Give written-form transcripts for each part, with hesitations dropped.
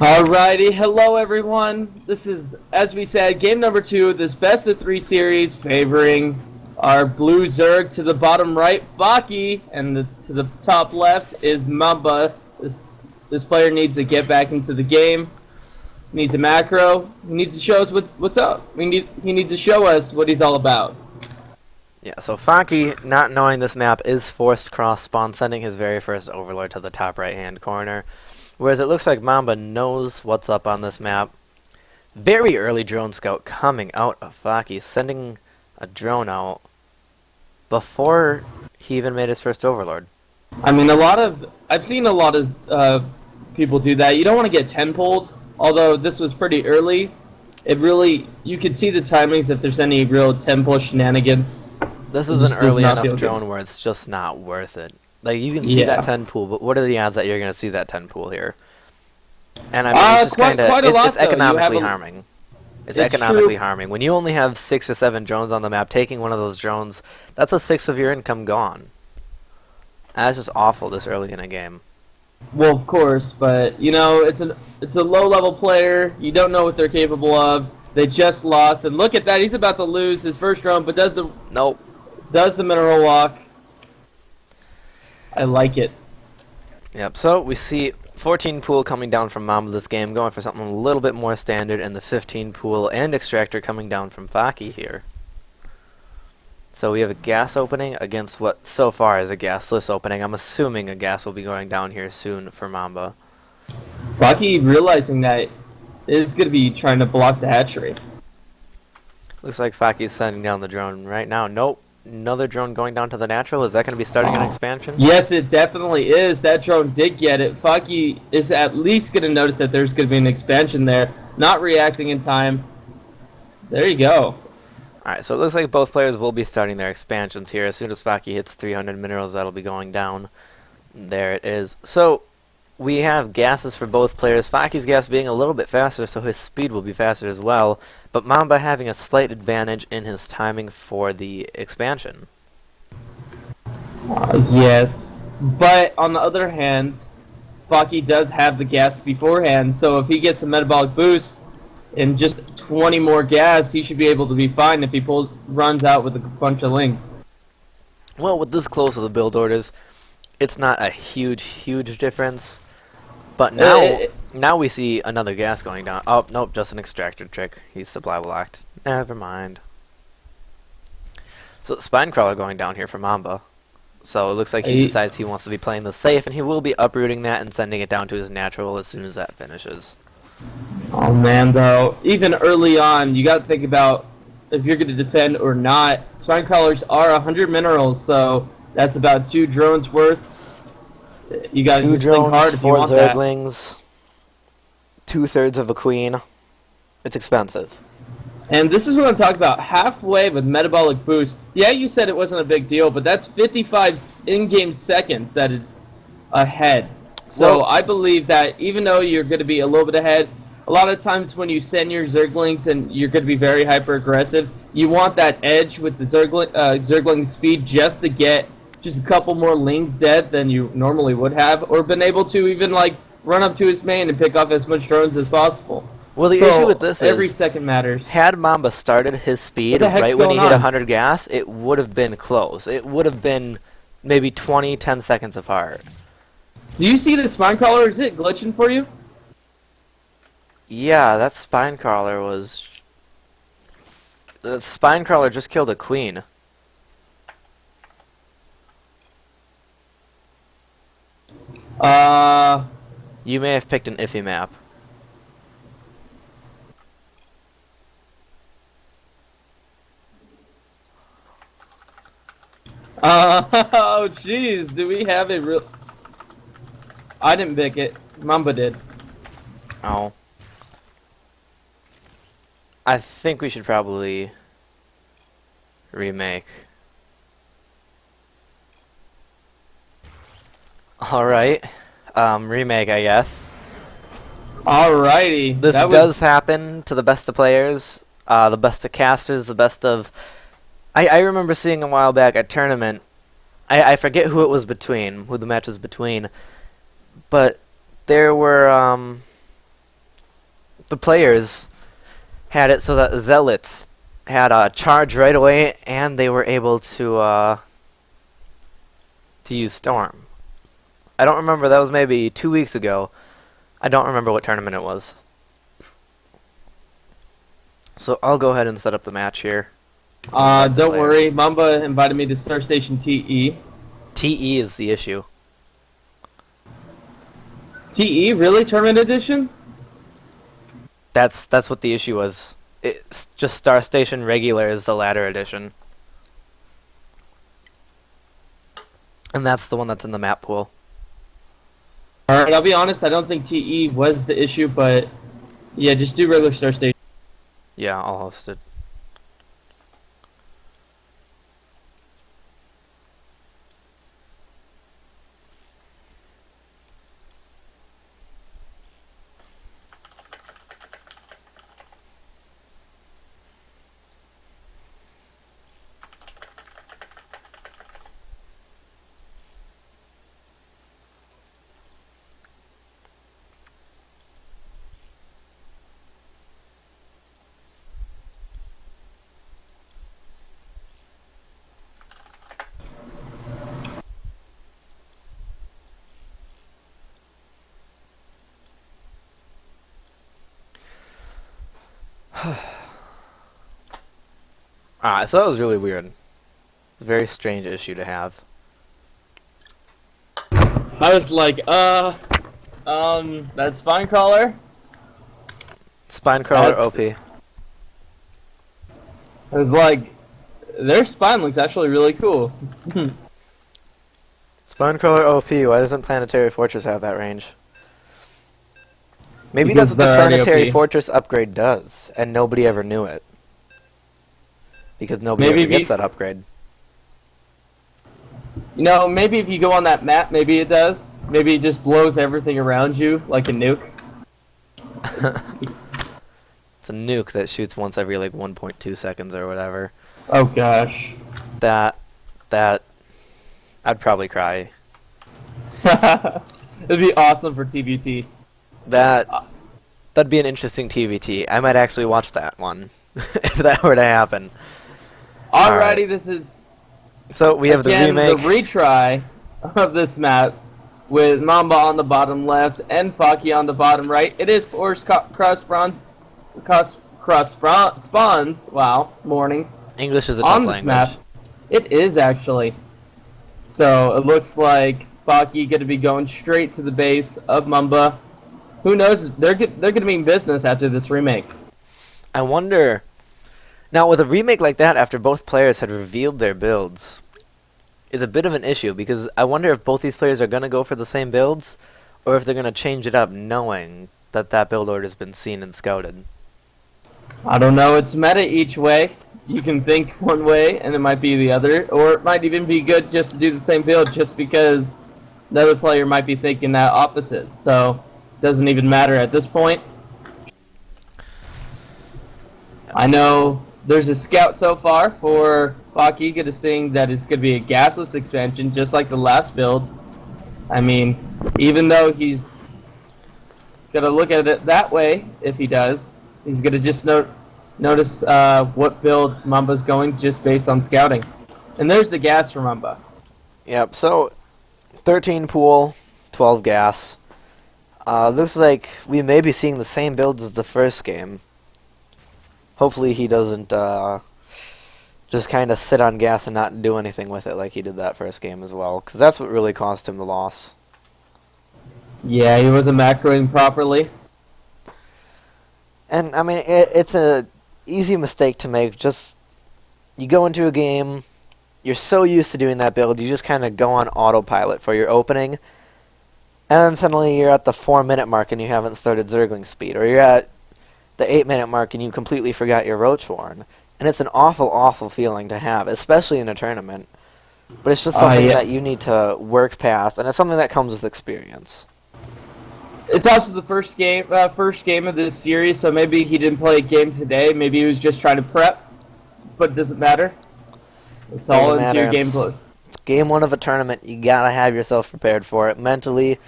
Alrighty, hello everyone. This is, as we said, game number 2 of this best of 3 series favoring our blue Zerg. To the bottom right, Faki, and to the top left is MaMba. This player needs to get back into the game. He needs a macro. He needs to show us what's up. He needs to show us what he's all about. Yeah, so Faki, not knowing this map, is forced cross-spawn, sending his very first Overlord to the top right-hand corner. Whereas it looks like MaMba knows what's up on this map. Very early drone scout coming out of Faki, sending a drone out before he even made his first Overlord. I mean, I've seen a lot of people do that. You don't want to get 10-pulled, although this was pretty early. You could see the timings if there's any real 10-pull shenanigans. This is an early enough drone where it's just not worth it. Like, you can see that 10 pool, but what are the odds that you're going to see that 10 pool here? And I mean, it's just kind of, it's economically harming. It's economically harming. When you only have 6 or 7 drones on the map, taking one of those drones, that's a sixth of your income gone. That's just awful this early in a game. Well, of course, but, you know, it's a low-level player. You don't know what they're capable of. They just lost, and look at that. He's about to lose his first drone, but does the mineral walk. I like it. Yep, so we see 14 pool coming down from MaMba this game, going for something a little bit more standard, and the 15 pool and extractor coming down from Faki here. So we have a gas opening against what so far is a gasless opening. I'm assuming a gas will be going down here soon for MaMba. Faki realizing that is going to be trying to block the hatchery. Looks like Faki's sending down the drone right now. Nope. Another drone going down to the natural. Is that going to be starting an expansion? Yes, it definitely is. That drone did get it. Faki is at least going to notice that there's going to be an expansion there. Not reacting in time. There you go. Alright, so it looks like both players will be starting their expansions here. As soon as Faki hits 300 minerals, that'll be going down. There it is. So, we have gases for both players. Faki's gas being a little bit faster, so his speed will be faster as well. But MaMba having a slight advantage in his timing for the expansion. Yes, but on the other hand, Faki does have the gas beforehand, so if he gets a metabolic boost in just 20 more gas, he should be able to be fine if he runs out with a bunch of links. Well, with this close to the build orders, it's not a huge difference. But now we see another gas going down. Oh, nope, just an extractor trick. He's supply locked. Never mind. So Spinecrawler going down here for MaMba. So it looks like he decides he wants to be playing the safe, and he will be uprooting that and sending it down to his natural as soon as that finishes. Oh man, though, even early on, you got to think about if you're going to defend or not. Spinecrawlers are 100 minerals, so that's about 2 drones worth. You got to just think hard if you want that. 4 Zerglings, 2/3 of a queen. It's expensive. And this is what I'm talking about. Halfway with metabolic boost. Yeah, you said it wasn't a big deal, but that's 55 in-game seconds that it's ahead. So well, I believe that even though you're going to be a little bit ahead, a lot of times when you send your Zerglings and you're going to be very hyper-aggressive, you want that edge with the Zergling speed just to get just a couple more lings dead than you normally would have, or been able to even like run up to his main and pick off as much drones as possible. Well, the issue with this is every second matters. Had MaMba started his speed right when he hit 100 gas, it would have been close. It would have been maybe 10 seconds apart. Do you see the Spinecrawler? Is it glitching for you? Yeah, that Spinecrawler was... The Spinecrawler just killed a queen. You may have picked an iffy map. Oh, jeez. Do we have a real... I didn't pick it. MaMba did. Oh. I think we should probably remake. Alright. Remake, I guess. Alrighty. This does happen to the best of players, the best of casters, the best of... I remember seeing a while back a tournament. I forget who it was between, who the match was between, but there were the players had it so that Zealots had a charge right away, and they were able to use Storm. I don't remember. That was maybe 2 weeks ago. I don't remember what tournament it was. So I'll go ahead and set up the match here. Don't worry. MaMba invited me to Star Station TE. TE is the issue. TE? Really? Tournament Edition? That's what the issue was. It's just Star Station Regular is the ladder edition. And that's the one that's in the map pool. Alright, I'll be honest, I don't think TE was the issue, but yeah, just do regular Star Station. Yeah, I'll host it. Alright, so that was really weird. Very strange issue to have. I was like, that spine crawler? Spine crawler OP. I was like, their spine looks actually really cool. Spine crawler OP, why doesn't Planetary Fortress have that range? Maybe Because that's what the they're already Planetary OP. Fortress upgrade does, and nobody ever knew it. Because nobody ever gets that upgrade. You know, maybe if you go on that map, maybe it does. Maybe it just blows everything around you like a nuke. It's a nuke that shoots once every like 1.2 seconds or whatever. Oh gosh. That I'd probably cry. It'd be awesome for TBT. That'd be an interesting TBT. I might actually watch that one if that were to happen. Alrighty, Alright. this is So we have again, the remake. the retry of this map with MaMba on the bottom left and Faki on the bottom right. It is force cross spawns. Wow, morning. English is a tough On this language. map, it is actually. So it looks like Faki going to be going straight to the base of MaMba. Who knows? They're going to be in business after this remake. I wonder. Now, with a remake like that, after both players had revealed their builds, is a bit of an issue, because I wonder if both these players are going to go for the same builds, or if they're going to change it up knowing that that build order has been seen and scouted. I don't know. It's meta each way. You can think one way, and it might be the other. Or it might even be good just to do the same build, just because another player might be thinking that opposite. So, it doesn't even matter at this point. I know there's a scout so far for Faki, going to saying that it's going to be a gasless expansion, just like the last build. I mean, even though he's going to look at it that way, if he does, he's going to just notice what build MaMba's going just based on scouting. And there's the gas for MaMba. Yep, so 13 pool, 12 gas. Looks like we may be seeing the same builds as the first game. Hopefully he doesn't just kind of sit on gas and not do anything with it like he did that first game as well, because that's what really cost him the loss. Yeah, he wasn't macroing properly. And, I mean, it's a easy mistake to make. Just, you go into a game, you're so used to doing that build, you just kind of go on autopilot for your opening, and then suddenly you're at the 4-minute mark and you haven't started Zergling speed, or you're at the 8-minute mark and you completely forgot your Roach Warren. And it's an awful, awful feeling to have, especially in a tournament. But it's just something that you need to work past, and it's something that comes with experience. It's also the first game of this series, so maybe he didn't play a game today. Maybe he was just trying to prep, but it doesn't matter. It's all into your gameplay. It's game one of a tournament. You gotta have yourself prepared for it mentally,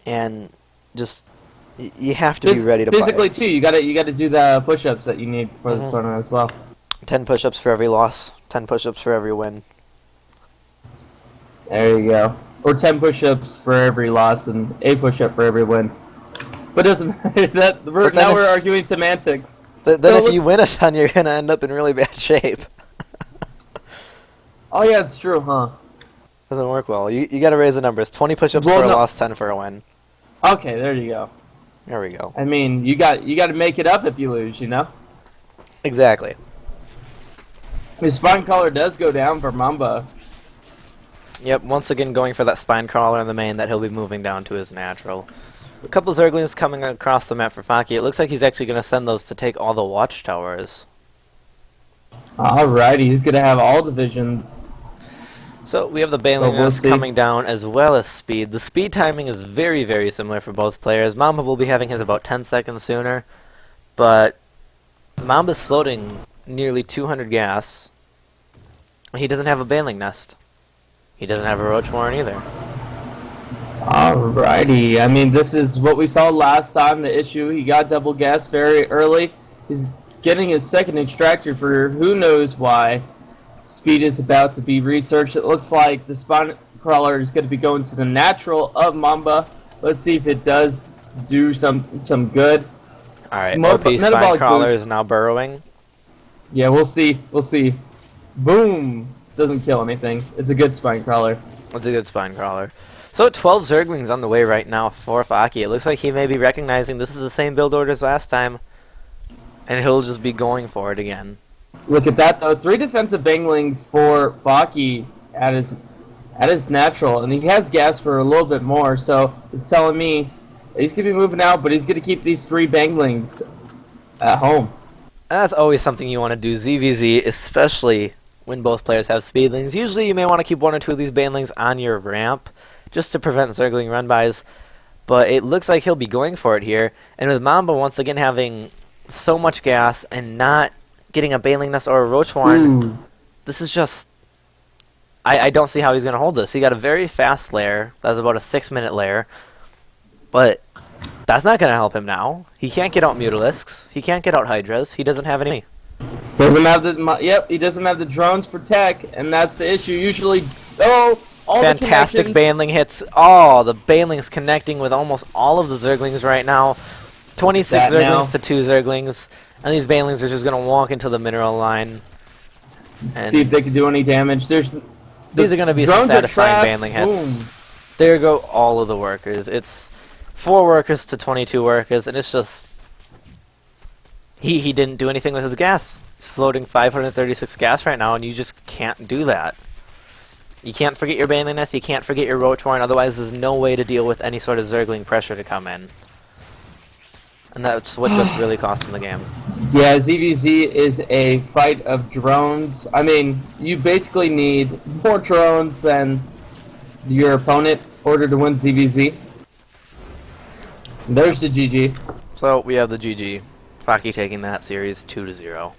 and just You have to be ready to physically play. too. You gotta do the push-ups that you need for this tournament as well. 10 push-ups for every loss. 10 push-ups for every win. There you go. Or 10 push-ups for every loss and a push-up for every win. But it doesn't matter. Now we're arguing semantics. Then if you win a ton, you're gonna end up in really bad shape. Oh yeah, it's true, huh? Doesn't work well. You gotta raise the numbers. 20 push-ups for a loss, 10 for a win. Okay, there you go. There we go. I mean, you got to make it up if you lose, you know? Exactly. His spine crawler does go down for MaMba. Yep, once again going for that spine crawler in the main that he'll be moving down to his natural. A couple Zerglings coming across the map for Faki. It looks like he's actually going to send those to take all the watchtowers. Alrighty, he's going to have all divisions. So we have the Baneliness coming down as well as speed. The speed timing is very, very similar for both players. MaMba will be having his about 10 seconds sooner, but MaMba's floating nearly 200 gas. He doesn't have a Baneling nest. He doesn't have a Roach Warren either. Alrighty, I mean, this is what we saw last time, the issue. He got double gas very early. He's getting his second extractor for who knows why. Speed is about to be researched. It looks like the spine crawler is going to be going to the natural of MaMba. Let's see if it does do some good. Alright, OP spine crawler is now burrowing. Yeah, we'll see. We'll see. Boom! Doesn't kill anything. It's a good spine crawler. It's a good spine crawler. So 12 Zerglings on the way right now for Faki. It looks like he may be recognizing this is the same build order as last time, and he'll just be going for it again. Look at that though. 3 defensive banglings for Faki at his natural, and he has gas for a little bit more, so it's telling me he's gonna be moving out, but he's gonna keep these 3 banglings at home. And that's always something you want to do, ZVZ, especially when both players have speedlings. Usually you may want to keep 1 or 2 of these banelings on your ramp just to prevent Zergling run-bys, but it looks like he'll be going for it here. And with MaMba once again having so much gas and not getting a Baneling nest or a Roach Warren, this is just... I don't see how he's going to hold this. He got a very fast lair. That was about a 6-minute lair. But that's not going to help him now. He can't get out Mutalisks. He can't get out Hydras. He doesn't have any. Doesn't have the... he doesn't have the drones for tech, and that's the issue. Usually... Oh... Fantastic Baneling hits. Oh, the Baneling's connecting with almost all of the Zerglings right now. 26 Zerglings to 2 Zerglings. And these Banelings are just going to walk into the mineral line. And see if they can do any damage. These are going to be some satisfying Baneling hits. Boom. There go all of the workers. It's 4 workers to 22 workers, and it's just... He didn't do anything with his gas. He's floating 536 gas right now, and you just can't do that. You can't forget your Baneling nest, you can't forget your Roach Warren, otherwise there's no way to deal with any sort of Zergling pressure to come in. And that's what just really cost him the game. Yeah, ZVZ is a fight of drones. I mean, you basically need more drones than your opponent in order to win ZVZ. There's the GG. So we have the GG. Faki taking that series 2-0.